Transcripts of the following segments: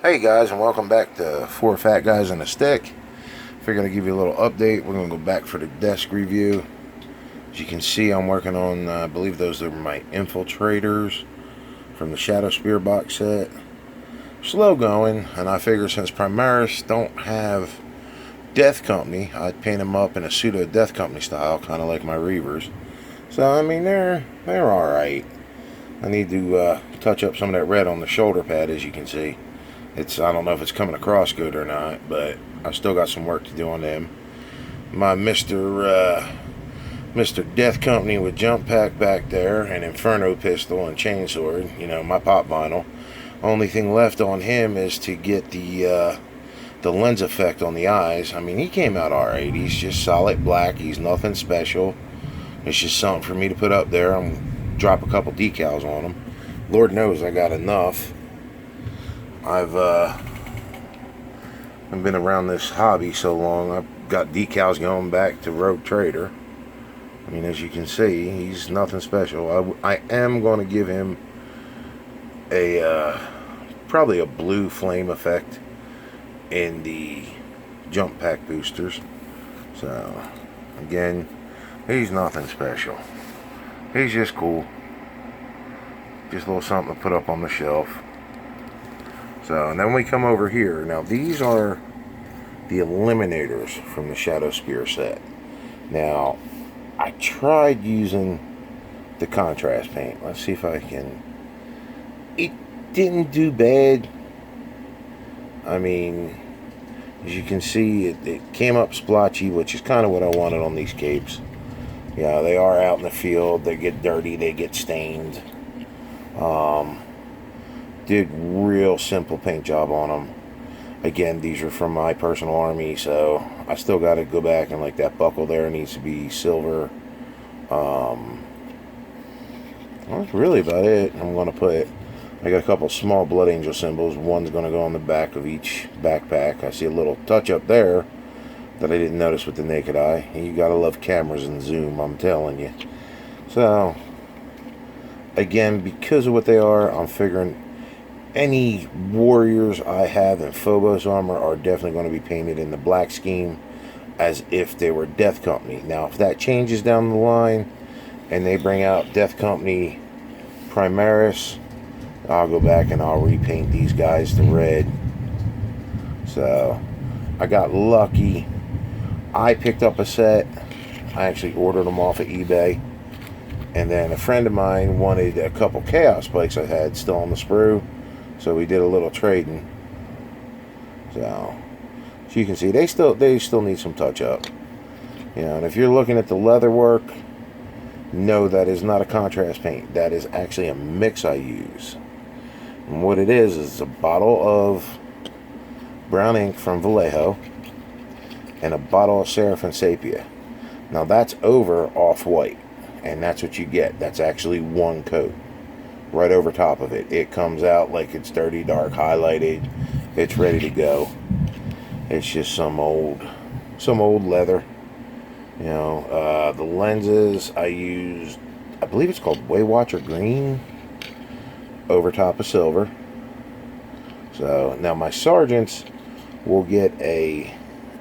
Hey guys, and welcome back to Four Fat Guys and a Stick. Figured I'd give you a little update. We're going to go back for the desk review. As you can see, I'm working on, I believe those are my infiltrators from the Shadow Spear box set. Slow going, and I figure since Primaris don't have Death Company, I'd paint them up in a pseudo Death Company style, kind of like my Reavers. So, I mean, they're alright. I need to touch up some of that red on the shoulder pad, as you can see. I don't know if it's coming across good or not, but I still got some work to do on them. My Mr. Death Company with jump pack back there, and Inferno pistol and chainsword, my pop vinyl. Only thing left on him is to get the lens effect on the eyes. I mean, he came out alright. He's just solid black. He's nothing special. It's just something for me to put up there. I'm drop a couple decals on him. Lord knows I got enough. I've been around this hobby so long. I've got decals going back to Rogue Trader. I mean, as you can see, he's nothing special. I am going to give him probably a blue flame effect in the jump pack boosters. So, again, he's nothing special. He's just cool. Just a little something to put up on the shelf. So, and then we come over here. Now, these are the eliminators from the Shadow Spear set. Now, I tried using the contrast paint. Let's see if I can. It didn't do bad. I mean, as you can see, it came up splotchy, which is kind of what I wanted on these capes. Yeah, they are out in the field. They get dirty. They get stained. Did real simple paint job on them. Again, these are from my personal army, so I still got to go back and like that buckle there needs to be silver. Well, that's really about it. I got a couple small Blood Angel symbols. One's going to go on the back of each backpack. I see a little touch up there that I didn't notice with the naked eye. And you got to love cameras and zoom, I'm telling you. So, again, because of what they are, I'm figuring any warriors I have in Phobos armor are definitely going to be painted in the black scheme as if they were Death Company. Now, if that changes down the line and they bring out Death Company Primaris, I'll go back and I'll repaint these guys to red. So, I got lucky. I picked up a set. I actually ordered them off of eBay. And then a friend of mine wanted a couple Chaos Spikes I had still on the sprue. So we did a little trading. So you can see they still need some touch up. And if you're looking at the leather work, no, that is not a contrast paint. That is actually a mix I use. And what it is a bottle of brown ink from Vallejo and a bottle of Seraphim Sepia. Now that's over off-white, and that's what you get. That's actually one coat. Right over top of it. It comes out like it's dirty, dark, highlighted. It's ready to go. It's just some old leather. The lenses I used, I believe it's called Waywatcher Green over top of silver. So now my sergeants will get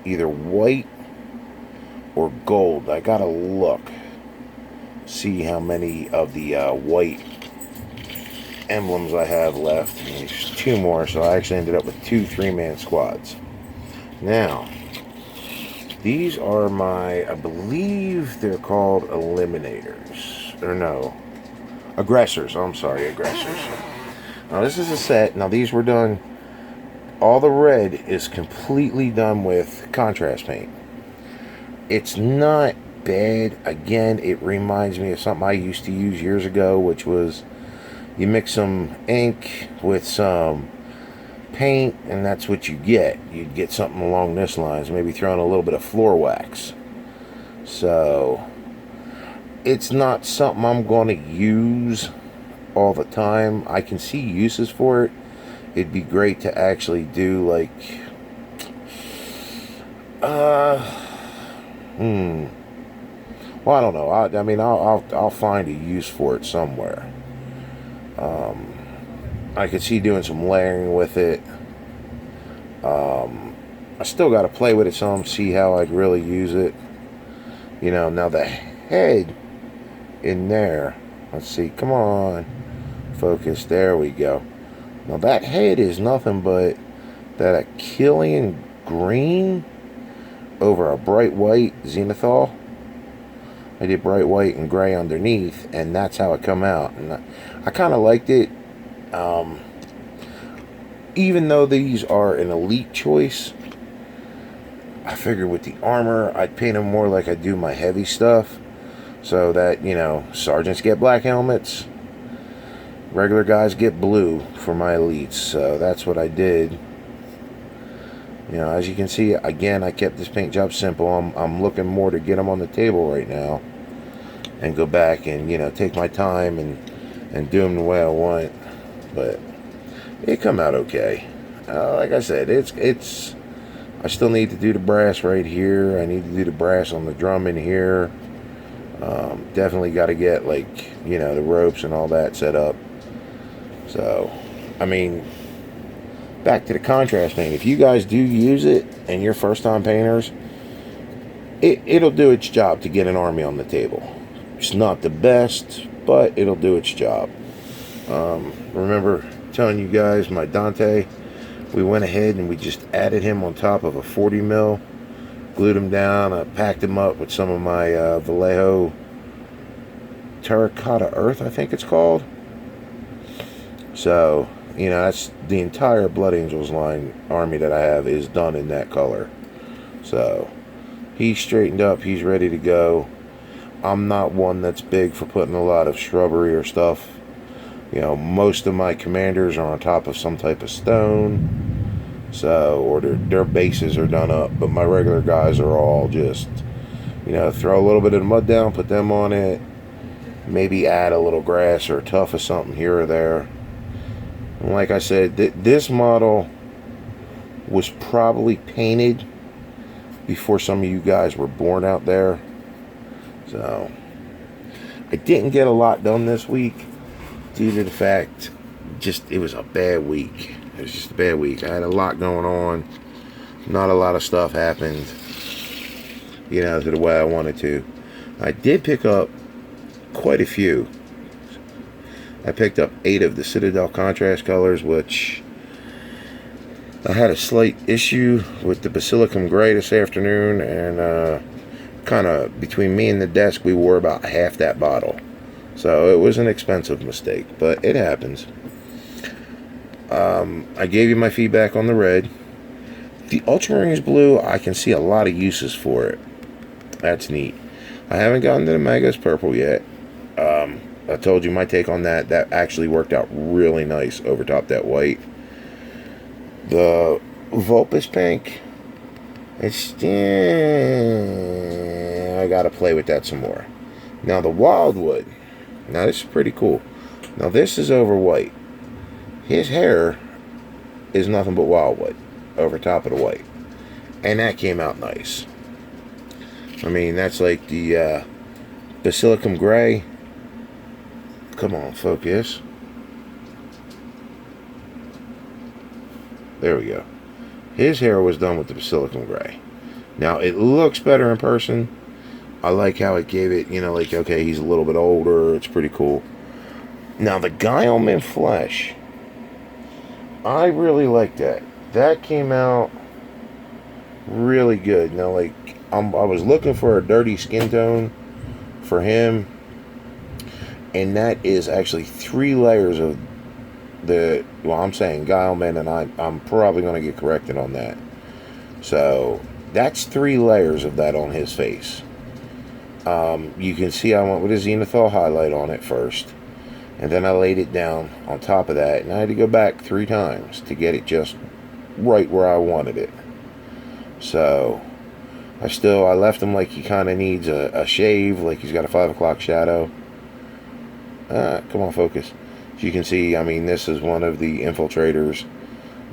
either white or gold. I gotta look, see how many of the white emblems I have left. There's two more, so I actually ended up with 2 3-man squads. Now, these are I believe they're called eliminators. Or no, aggressors. I'm sorry, aggressors. Now, this is a set. Now, these were done, all the red is completely done with contrast paint. It's not bad. Again, it reminds me of something I used to use years ago, which was you mix some ink with some paint, and that's what you get. You'd get something along this lines, maybe throw in a little bit of floor wax. So, it's not something I'm going to use all the time. I can see uses for it. It'd be great to actually do like, well, I don't know. I mean, I'll find a use for it somewhere. I could see doing some layering with it. I still got to play with it some, see how I'd really use it. You know, now the head in there, let's see, come on, focus, there we go. Now that head is nothing but that Achillean green over a bright white zenithal. I did bright white and gray underneath, and that's how it come out. And I kind of liked it. Even though these are an elite choice, I figured with the armor, I'd paint them more like I do my heavy stuff. So that, you know, sergeants get black helmets, regular guys get blue for my elites. So that's what I did. You know, as you can see, again, I kept this paint job simple. I'm looking more to get them on the table right now and go back and, you know, take my time and do them the way I want. But it come out okay. Like I said, it's I still need to do the brass right here. I need to do the brass on the drum in here. Definitely got to get, like, you know, the ropes and all that set up. So, I mean, back to the contrast paint. If you guys do use it and you're first time painters, it'll do its job to get an army on the table. It's not the best, but it'll do its job. Remember telling you guys my Dante, we went ahead and we just added him on top of a 40 mil, glued him down. I packed him up with some of my Vallejo terracotta earth, I think it's called. So, you know, that's the entire Blood Angels line army that I have is done in that color. So he's straightened up, he's ready to go. I'm not one that's big for putting a lot of shrubbery or stuff. You know, most of my commanders are on top of some type of stone, so, or their bases are done up. But my regular guys are all just, you know, throw a little bit of the mud down, put them on it, maybe add a little grass or tuff or something here or there. And like I said, this model was probably painted before some of you guys were born out there. So I didn't get a lot done this week due to the fact it was a bad week. It was just a bad week. I had a lot going on. Not a lot of stuff happened, you know, to the way I wanted to. I did pick up quite a few. I picked up 8 of the Citadel contrast colors, which I had a slight issue with the Basilicum Gray this afternoon, and kind of between me and the desk, we wore about half that bottle. So it was an expensive mistake, but it happens. I gave you my feedback on the red. The Ultramarines blue, I can see a lot of uses for it. That's neat. I haven't gotten to the Magus purple yet. I told you my take on that. That actually worked out really nice over top that white. The Vulpus pink, it's I gotta play with that some more. Now the Wildwood. Now this is pretty cool. Now this is over white. His hair is nothing but Wildwood over top of the white, and that came out nice. I mean, that's like the Basilicum Gray. Come on, focus. There we go. His hair was done with the Basilicum Gray. Now it looks better in person. I like how it gave it, you know, like, okay, he's a little bit older. It's pretty cool. Now the Guileman Flesh, I really like that. That came out really good. Now, like, I was looking for a dirty skin tone for him, and that is actually 3 layers of the, well, I'm saying Guileman, and I'm probably going to get corrected on that. So that's 3 layers of that on his face. You can see I went with a Zenithal highlight on it first, and then I laid it down on top of that, and I had to go back 3 times to get it just right where I wanted it. So I left him like he kind of needs a shave, like he's got a 5 o'clock shadow. Come on, focus. As you can see, I mean, this is one of the infiltrators.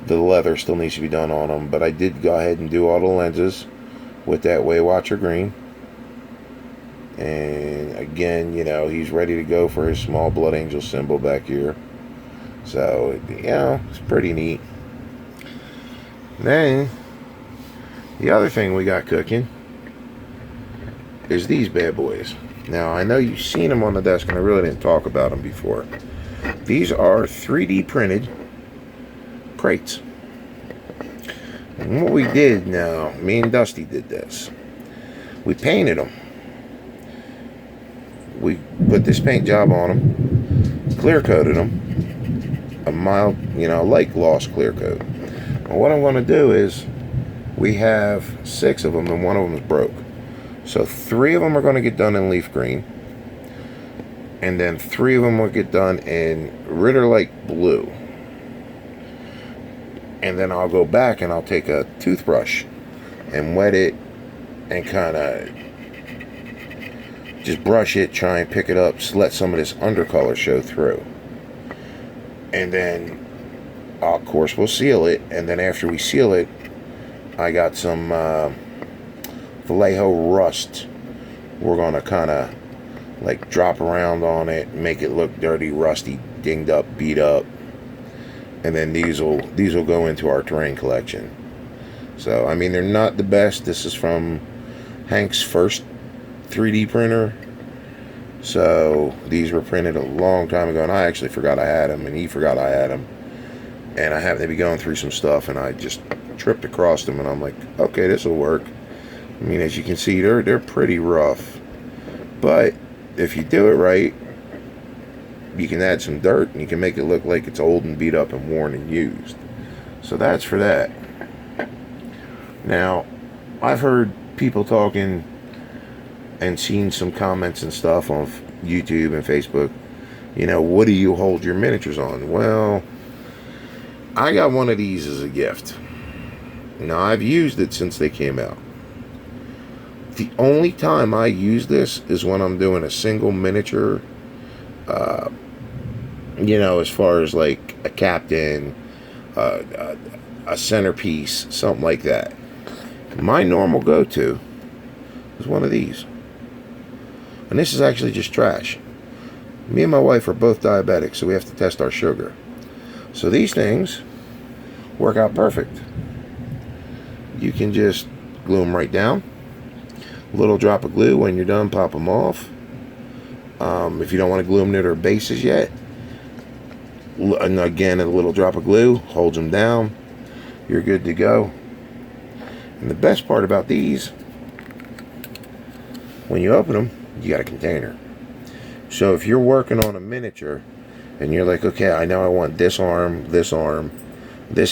The leather still needs to be done on them, but I did go ahead and do all the lenses with that Waywatcher green. And again, you know, he's ready to go for his small Blood Angel symbol back here. So, you know, it's pretty neat. Then, the other thing we got cooking is these bad boys. Now, I know you've seen them on the desk, and I really didn't talk about them before. These are 3D printed crates. And what we did now, me and Dusty did this. We painted them. We put this paint job on them, clear coated them, a mild, light gloss clear coat. And what I'm going to do is, we have 6 of them and one of them is broke. So 3 of them are going to get done in leaf green. And then 3 of them will get done in Ritter Light Blue. And then I'll go back and I'll take a toothbrush and wet it and kind of just brush it, try and pick it up, so let some of this undercolor show through. And then, of course, we'll seal it. And then after we seal it, I got some Vallejo rust. We're going to kind of like drop around on it, make it look dirty, rusty, dinged up, beat up. And then these will go into our terrain collection. So, I mean, they're not the best. This is from Hank's first 3D printer. So, these were printed a long time ago, and I actually forgot I had them, and he forgot I had them. And I happened to be going through some stuff, and I just tripped across them, and I'm like, okay, this will work. I mean, as you can see, they're pretty rough. But if you do it right, you can add some dirt, and you can make it look like it's old and beat up and worn and used. So that's for that. Now, I've heard people talking and seen some comments and stuff on YouTube and Facebook. What do you hold your miniatures on? Well, I got one of these as a gift. Now, I've used it since they came out. The only time I use this is when I'm doing a single miniature, as far as like a captain, a centerpiece, something like that. My normal go-to is one of these. And this is actually just trash. Me and my wife are both diabetic, so we have to test our sugar. So these things work out perfect. You can just glue them right down. A little drop of glue. When you're done, pop them off. If you don't want to glue them to their bases yet, and again, a little drop of glue holds them down. You're good to go. And the best part about these, when you open them, you got a container. So if you're working on a miniature and you're like, okay, I know I want this arm, this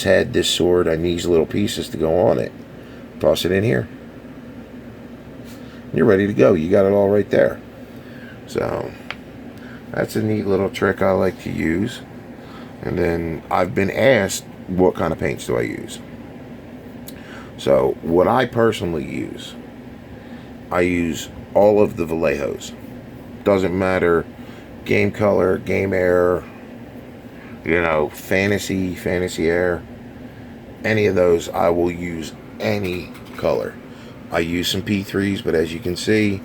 head, this sword, I need these little pieces to go on it. Toss it in here. You're ready to go. You got it all right there. So that's a neat little trick I like to use. And then I've been asked, what kind of paints do I use? So what I personally use, I use all of the Vallejos. Doesn't matter, game color, game air, fantasy air, any of those, I will use any color. I use some P3s, but as you can see,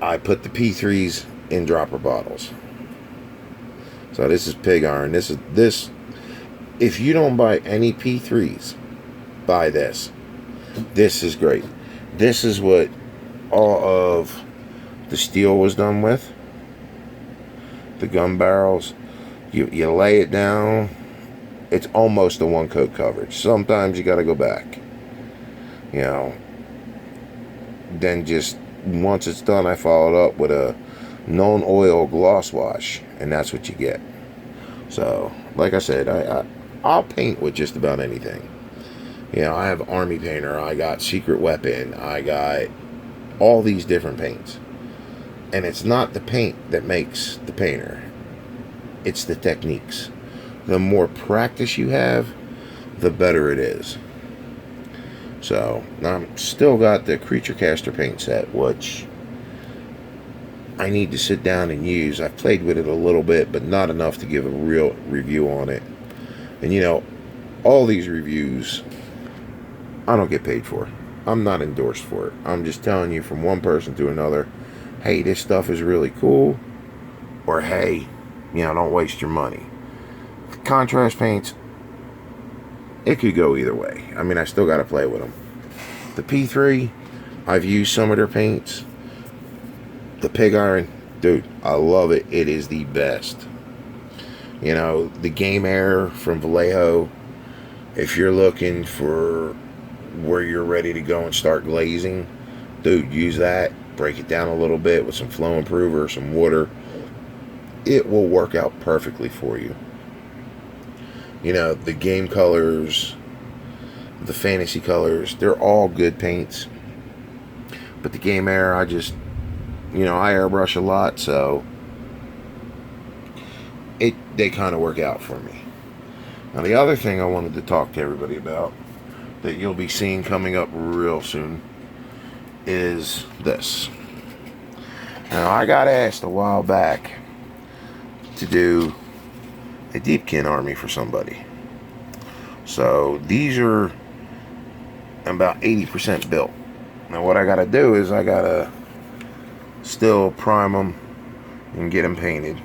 I put the P3s in dropper bottles. So this is pig iron. This, if you don't buy any P3s, buy this. This is great. This is what all of the steel was done with. The gun barrels. You lay it down. It's almost a one coat coverage. Sometimes you got to go back. Then just once it's done, I followed up with a non-oil gloss wash, and that's what you get. So, like I said, I'll paint with just about anything. I have Army Painter, I got Secret Weapon, I got all these different paints. And it's not the paint that makes the painter. It's the techniques. The more practice you have, the better it is. So, I'm still got the Creature Caster paint set, which I need to sit down and use. I've played with it a little bit, but not enough to give a real review on it. And all these reviews, I don't get paid for. I'm not endorsed for it. I'm just telling you from one person to another, hey, this stuff is really cool. Or, hey, don't waste your money. Contrast paints, it could go either way. I mean, I still got to play with them. The P3, I've used some of their paints. The pig iron, dude, I love it. It is the best. You know, the Game Air from Vallejo, if you're looking for where you're ready to go and start glazing, dude, use that. Break it down a little bit with some flow improver, some water. It will work out perfectly for you. You know, the game colors, the fantasy colors, they're all good paints. But the Game Air, I just, you know, I airbrush a lot, so they kind of work out for me. Now, the other thing I wanted to talk to everybody about that you'll be seeing coming up real soon is this. Now, I got asked a while back to do a Deepkin army for somebody. So these are about 80% built. Now what I gotta do is I gotta still prime them and get them painted.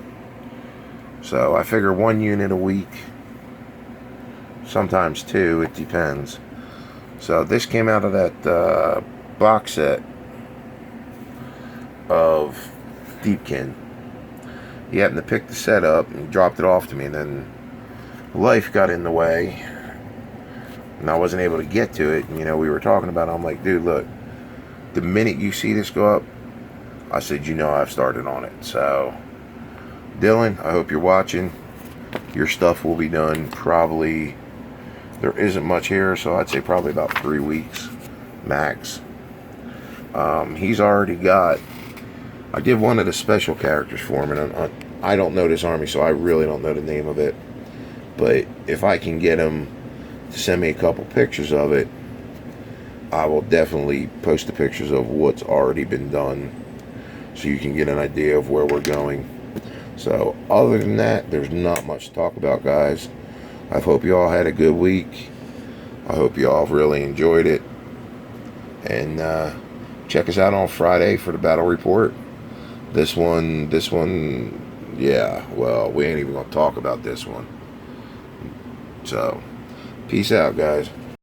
So I figure 1 unit a week, sometimes 2, it depends. So this came out of that box set of Deepkin. He happened to pick the set up and dropped it off to me, and then life got in the way and I wasn't able to get to it. And, you know, we were talking about it. I'm like, dude, look, the minute you see this go up, I said, you know, I've started on it. So Dylan, I hope you're watching. Your stuff will be done probably, there isn't much here, so I'd say probably about 3 weeks max. He's already got, I did one of the special characters for him, and I don't know this army, so I really don't know the name of it. But if I can get him to send me a couple pictures of it, I will definitely post the pictures of what's already been done, so you can get an idea of where we're going. So other than that, there's not much to talk about, guys. I hope you all had a good week. I hope you all really enjoyed it. And check us out on Friday for the battle report. This one, yeah, well, we ain't even gonna talk about this one. So, peace out, guys.